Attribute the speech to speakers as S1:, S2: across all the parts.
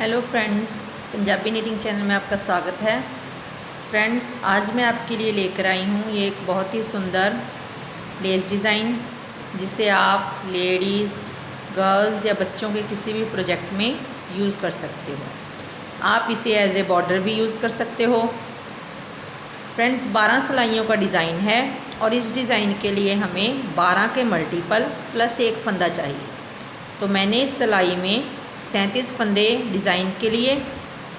S1: Hello friends, Punjabi knitting channel में आपका स्वागत है। फ्रेंड्स, आज मैं आपके लिए लेकर आई हूँ ये एक बहुत ही सुंदर लेस डिज़ाइन, जिसे आप लेडीज़, गर्ल्स या बच्चों के किसी भी प्रोजेक्ट में यूज़ कर सकते हो। आप इसे एज ए बॉर्डर भी यूज़ कर सकते हो। फ्रेंड्स, 12 सिलाइयों का डिज़ाइन है और इस डिज़ाइन के लिए हमें 12 के मल्टीपल प्लस एक फंदा चाहिए। तो मैंने इस सिलाई में 37 फंदे डिज़ाइन के लिए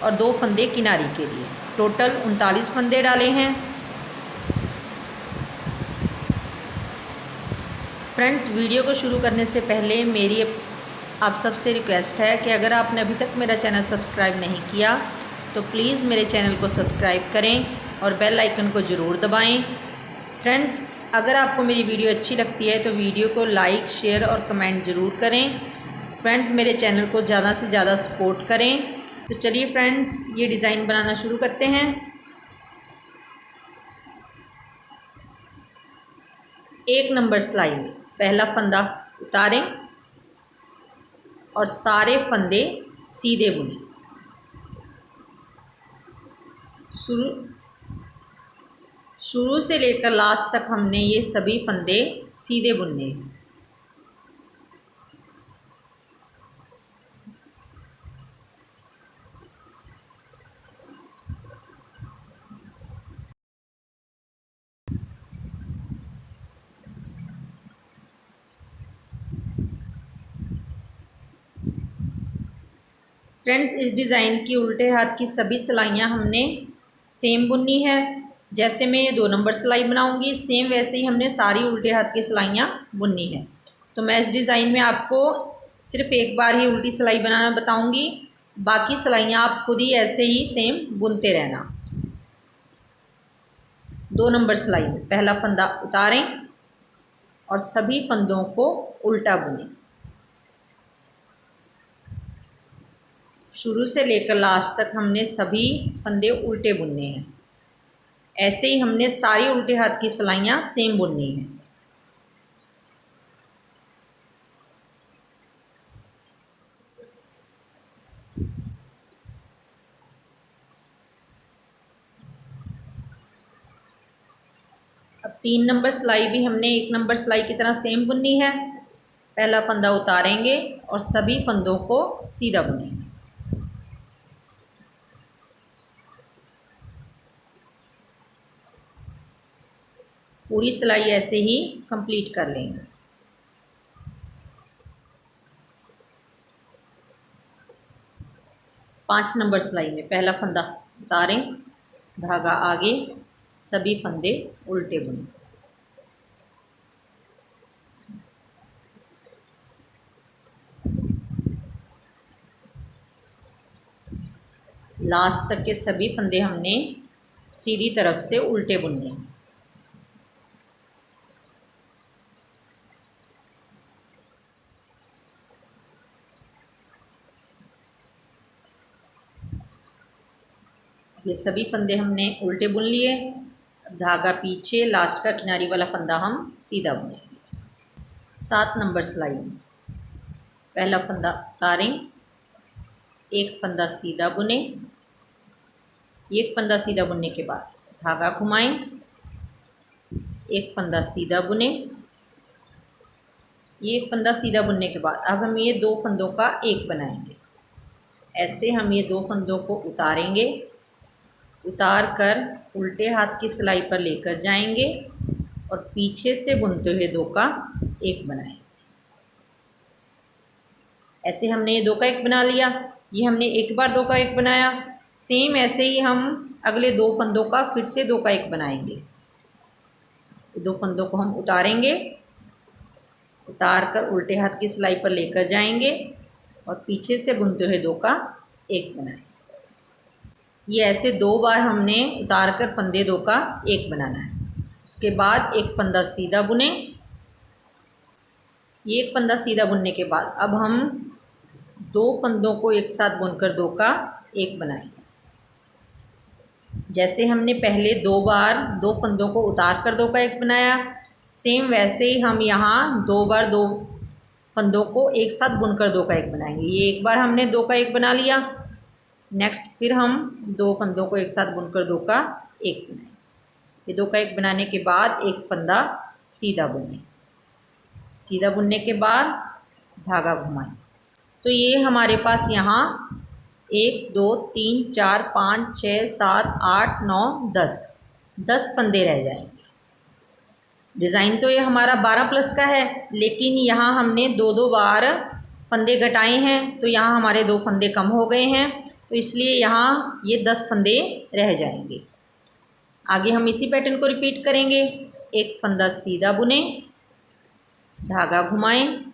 S1: और 2 फंदे किनारी के लिए, टोटल 39 फंदे डाले हैं। फ्रेंड्स, वीडियो को शुरू करने से पहले मेरी आप सबसे रिक्वेस्ट है कि अगर आपने अभी तक मेरा चैनल सब्सक्राइब नहीं किया तो प्लीज़ मेरे चैनल को सब्सक्राइब करें और बेल आइकन को ज़रूर दबाएं। फ्रेंड्स, अगर आपको मेरी वीडियो अच्छी लगती है तो वीडियो को लाइक, शेयर और कमेंट ज़रूर करें। फ्रेंड्स, मेरे चैनल को ज़्यादा से ज़्यादा सपोर्ट करें। तो चलिए फ्रेंड्स, ये डिज़ाइन बनाना शुरू करते हैं। एक नंबर सिलाई में पहला फंदा उतारें और सारे फंदे सीधे बुनें। शुरू से लेकर लास्ट तक हमने ये सभी फंदे सीधे बुनने हैं। फ्रेंड्स, इस डिज़ाइन की उल्टे हाथ की सभी सिलाइयाँ हमने सेम बुननी है। जैसे मैं ये 2 नंबर सिलाई बनाऊंगी, सेम वैसे ही हमने सारी उल्टे हाथ की सिलाइयाँ बुननी है। तो मैं इस डिज़ाइन में आपको सिर्फ एक बार ही उल्टी सिलाई बनाना बताऊंगी, बाकी सिलाइयाँ आप खुद ही ऐसे ही सेम बुनते रहना। 2 नंबर सिलाई में पहला फंदा उतारें और सभी फंदों को उल्टा बुनें। शुरू से लेकर लास्ट तक हमने सभी फंदे उल्टे बुनने हैं। ऐसे ही हमने सारी उल्टे हाथ की सिलाइयाँ सेम बुननी हैं। अब 3 नंबर सिलाई भी हमने 1 नंबर सिलाई की तरह सेम बुननी है। पहला फंदा उतारेंगे और सभी फंदों को सीधा बुनेंगे। पूरी सिलाई ऐसे ही कंप्लीट कर लेंगे। पाँच नंबर सिलाई में पहला फंदा उतारें, धागा आगे, सभी फंदे उल्टे बुनें। लास्ट तक के सभी फंदे हमने सीधी तरफ से उल्टे बुनने हैं। ये सभी फंदे हमने उल्टे बुन लिए। धागा पीछे, लास्ट का किनारी वाला फंदा हम सीधा बुनेंगे। 7 नंबर सिलाई में पहला फंदा उतारें, एक फंदा सीधा बुने। एक फंदा सीधा बुनने के बाद धागा घुमाएं, एक फंदा सीधा बुने। एक फंदा सीधा बुनने के बाद अब हम ये 2 फंदों का एक बनाएंगे। ऐसे हम ये 2 फंदों को उतारेंगे, उतार कर उल्टे हाथ की सिलाई पर लेकर जाएंगे और पीछे से बुनते हुए 2 का एक बनाएंगे। ऐसे हमने ये 2 का एक बना लिया। ये हमने एक बार 2 का एक बनाया। सेम ऐसे ही हम अगले 2 फंदों का फिर से 2 का एक बनाएंगे। 2 फंदों को हम उतारेंगे, उतार कर उल्टे हाथ की सिलाई पर लेकर जाएंगे और पीछे से बुनते हुए 2 का एक बनाएंगे। ये ऐसे 2 बार हमने उतार कर फंदे 2 का एक बनाना है। उसके बाद एक फंदा सीधा बुने। ये एक फंदा सीधा बुनने के बाद अब हम 2 फंदों को एक साथ बुनकर 2 का एक बनाएंगे। जैसे हमने पहले 2 बार 2 फंदों को उतार कर 2 का एक बनाया, सेम वैसे ही हम यहाँ 2 बार 2 फंदों को एक साथ बुनकर 2 का एक बनाएंगे। ये एक बार हमने 2 का एक बना लिया। नेक्स्ट फिर हम 2 फंदों को एक साथ बुनकर 2 का 1 बनाएं। ये 2 का 1 बनाने के बाद एक फंदा सीधा बुनें। सीधा बुनने के बाद धागा घुमाएं। तो ये हमारे पास यहाँ 1 2 3 4 5 6 7 8 9 10 फंदे रह जाएंगे। डिज़ाइन तो ये हमारा 12 प्लस का है, लेकिन यहाँ हमने 2 बार फंदे घटाए हैं, तो यहाँ हमारे 2 फंदे कम हो गए हैं, तो इसलिए यहाँ ये 10 फंदे रह जाएंगे। आगे हम इसी पैटर्न को रिपीट करेंगे। एक फंदा सीधा बुने, धागा घुमाएं,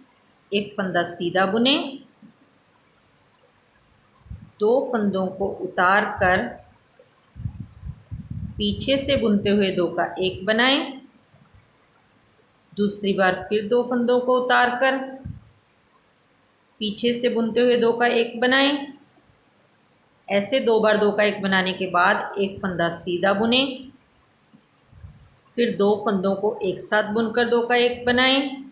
S1: एक फंदा सीधा बुने, 2 फंदों को उतार कर पीछे से बुनते हुए 2 का 1 बनाएं। दूसरी बार फिर 2 फंदों को उतार कर पीछे से बुनते हुए 2 का 1 बनाएं। ऐसे 2 बार 2 का 1 बनाने के बाद एक फंदा सीधा बुने, फिर 2 फंदों को एक साथ बुनकर 2 का 1 बनाएं,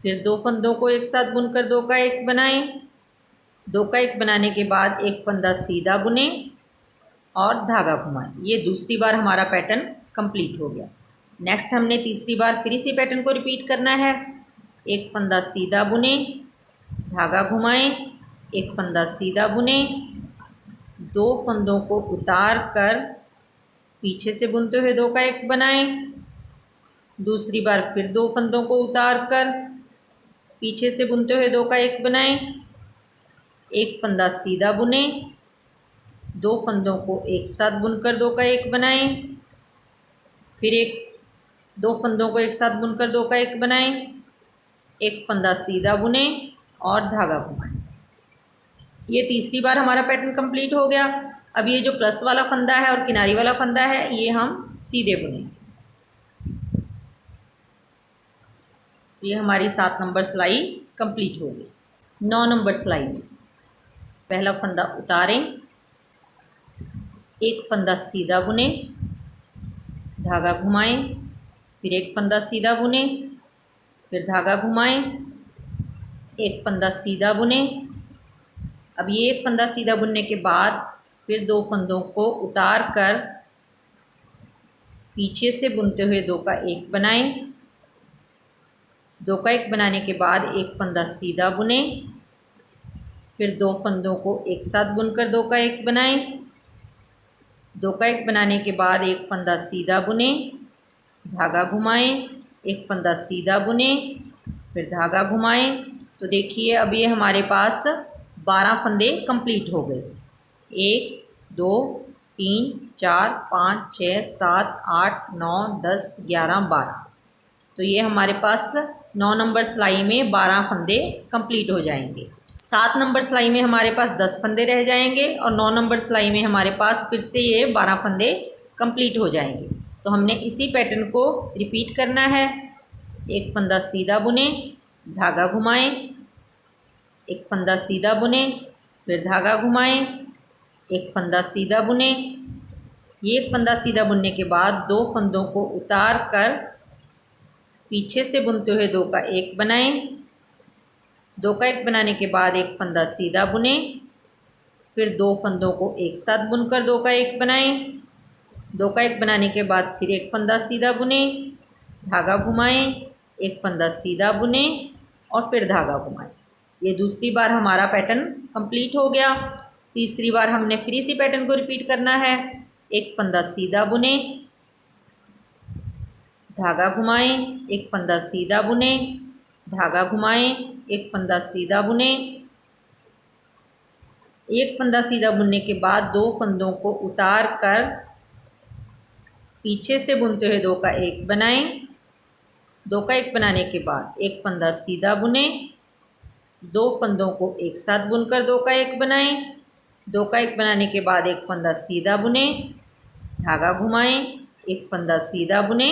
S1: फिर 2 फंदों को एक साथ बुनकर 2 का 1 बनाएं। 2 का 1 बनाने के बाद एक फंदा सीधा बुने और धागा घुमाएं। ये दूसरी बार हमारा पैटर्न कंप्लीट हो गया। नेक्स्ट हमने तीसरी बार फिर इसी पैटर्न को रिपीट करना है। एक फंदा सीधा बुने, धागा घुमाएं, एक फंदा सीधा बुने, 2 फंदों को उतार कर पीछे से बुनते हुए 2 का 1 बनाएं। दूसरी बार फिर 2 फंदों को उतार कर पीछे से बुनते हुए 2 का 1 बनाएं। एक फंदा सीधा बुने, 2 फंदों को एक साथ बुनकर 2 का 1 बनाएं, फिर 2 फंदों को एक साथ बुनकर 2 का 1 बनाएं, एक फंदा सीधा बुने और धागा घुमाएं। ये तीसरी बार हमारा पैटर्न कंप्लीट हो गया। अब ये जो प्लस वाला फंदा है और किनारी वाला फंदा है, ये हम सीधे बुनेंगे। ये हमारी 7 नंबर सिलाई कंप्लीट हो गई। 9 नंबर सिलाई में पहला फंदा उतारें, एक फंदा सीधा बुने, धागा घुमाएं, फिर एक फंदा सीधा बुने, फिर धागा घुमाएं, एक फंदा सीधा बुने। अब ये एक फंदा सीधा बुनने के बाद फिर 2 फंदों को उतार कर पीछे से बुनते हुए 2 का 1 बनाएं। 2 का 1 बनाने के बाद एक फंदा सीधा बुने, फिर 2 फंदों को एक साथ बुनकर 2 का 1 बनाएं। 2 का 1 बनाने के बाद एक फंदा सीधा बुने, धागा घुमाएं, एक फंदा सीधा बुने, फिर धागा घुमाएं। तो देखिए अब ये हमारे पास 12 फंदे कंप्लीट हो गए। 1 2 3 4 5 6 7 8 9 10 11 12। तो ये हमारे पास 9 नंबर सिलाई में 12 फंदे कंप्लीट हो जाएंगे। 7 नंबर सिलाई में हमारे पास 10 फंदे रह जाएंगे और 9 नंबर सिलाई में हमारे पास फिर से ये 12 फंदे कंप्लीट हो जाएंगे। तो हमने इसी पैटर्न को रिपीट करना है। एक फंदा सीधा बुने, धागा घुमाएं, एक फंदा सीधा बुने, फिर धागा घुमाएं, एक फंदा सीधा बुने। ये एक फंदा सीधा बुनने के बाद 2 फंदों को उतार कर पीछे से बुनते हुए 2 का 1 बनाएं। 2 का 1 बनाने के बाद एक फंदा सीधा बुने, फिर 2 फंदों को एक साथ बुनकर 2 का 1 बनाएं। 2 का 1 बनाने के बाद फिर एक फंदा सीधा बुने, धागा घुमाएं, एक फंदा सीधा बुने और फिर धागा घुमाएं। ये दूसरी बार हमारा पैटर्न कंप्लीट हो गया। तीसरी बार हमने फिर इसी पैटर्न को रिपीट करना है। एक फंदा सीधा बुने, धागा घुमाएं, एक फंदा सीधा बुने, धागा घुमाएं, एक फंदा सीधा बुने। एक फंदा सीधा बुनने के बाद 2 फंदों को उतार कर पीछे से बुनते हुए 2 का 1 बनाएं। 2 का 1 बनाने के बाद एक फंदा सीधा बुने, 2 फंदों को एक साथ बुनकर 2 का 1 बनाएं। 2 का 1 बनाने के बाद एक फंदा सीधा बुने, धागा घुमाएं, एक फंदा सीधा बुने,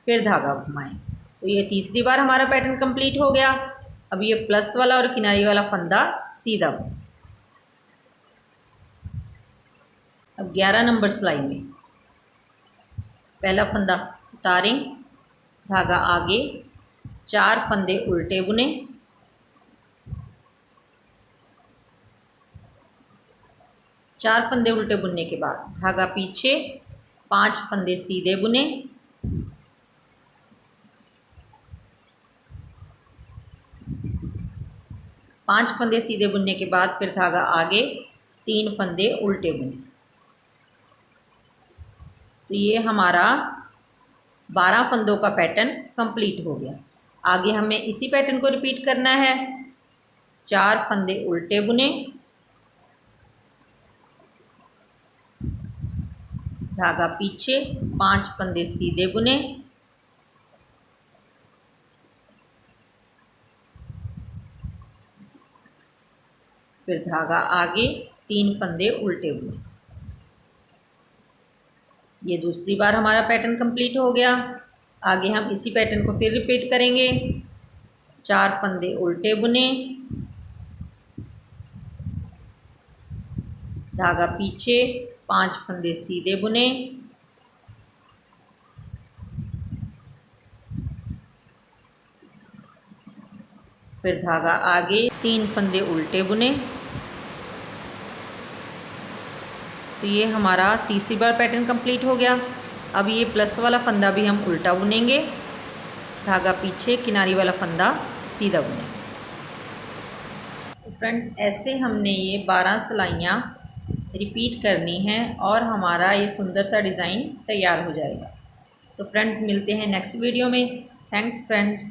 S1: फिर धागा घुमाएं। तो ये तीसरी बार हमारा पैटर्न कंप्लीट हो गया। अब ये प्लस वाला और किनारी वाला फंदा सीधा बुने। अब 11 नंबर सिलाई में पहला फंदा उतारें, धागा आगे, 4 फंदे उल्टे बुने, 4 फंदे उल्टे बुनने के बाद धागा पीछे, 5 फंदे सीधे बुने, पाँच फंदे सीधे बुनने के बाद फिर धागा आगे, 3 फंदे उल्टे बुने। तो ये हमारा 12 फंदों का पैटर्न कंप्लीट हो गया। आगे हमें इसी पैटर्न को रिपीट करना है। 4 फंदे उल्टे बुने, धागा पीछे, 5 फंदे सीधे बुने, फिर धागा आगे, 3 फंदे उल्टे बुने। ये दूसरी बार हमारा पैटर्न कंप्लीट हो गया। आगे हम इसी पैटर्न को फिर रिपीट करेंगे। 4 फंदे उल्टे बुने, धागा पीछे, 5 फंदे सीधे बुने, फिर धागा आगे, 3 फंदे उल्टे बुने। तो ये हमारा तीसरी बार पैटर्न कंप्लीट हो गया। अब ये प्लस वाला फंदा भी हम उल्टा बुनेंगे, धागा पीछे, किनारी वाला फंदा सीधा बुनेंगे। तो फ्रेंड्स ऐसे हमने ये 12 सिलाइयाँ रिपीट करनी हैं और हमारा ये सुंदर सा डिज़ाइन तैयार हो जाएगा। तो फ्रेंड्स मिलते हैं नेक्स्ट वीडियो में। Thanks friends.